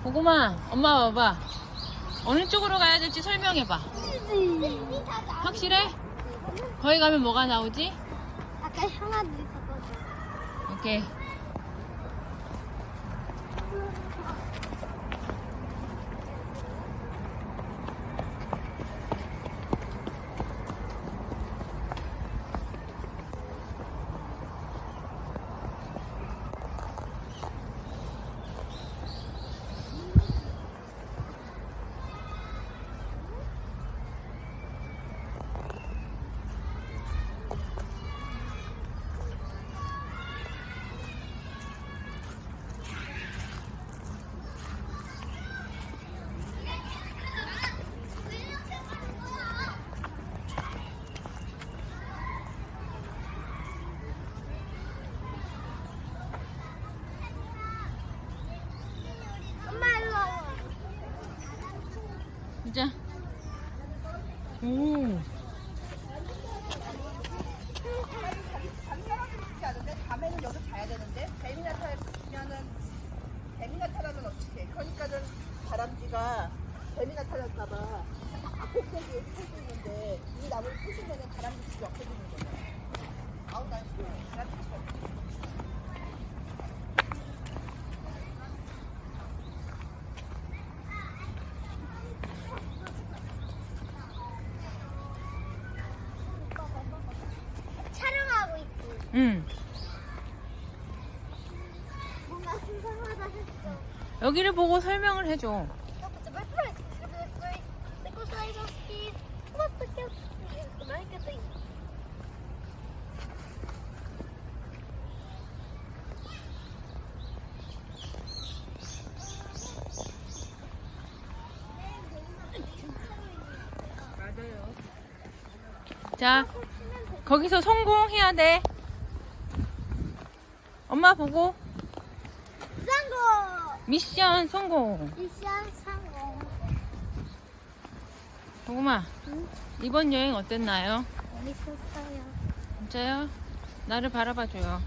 고구마, 엄마 봐봐. 어느 쪽으로 가야 될지 설명해봐. 확실해? 거기 가면 뭐가 나오지? 아까 형아도 있었거든. 오케이. 엄마 일로 와봐. 보자. 오. 밤에는 여기 자야 되는데 뱀이 나타나면은 뱀이 나타나면 어떡해? 그러니까는 다람쥐가 뱀이 나타날까봐 앞에 쪽에 펴고 있는데 이 나무를 부수면은 다람쥐 집이 없어지는 거야. 아우 난 싫어. 다람쥐 집이 없어져. 촬영하고 있지. 응. 뭔가 신선하다 했어. 여기를 보고 설명을 해줘. 자, 거기서 성공해야 돼. 엄마 보고. 성공! 미션 성공. 미션 성공. 고구마, 응? 이번 여행 어땠나요? 재밌었어요. 진짜요? 나를 바라봐줘요.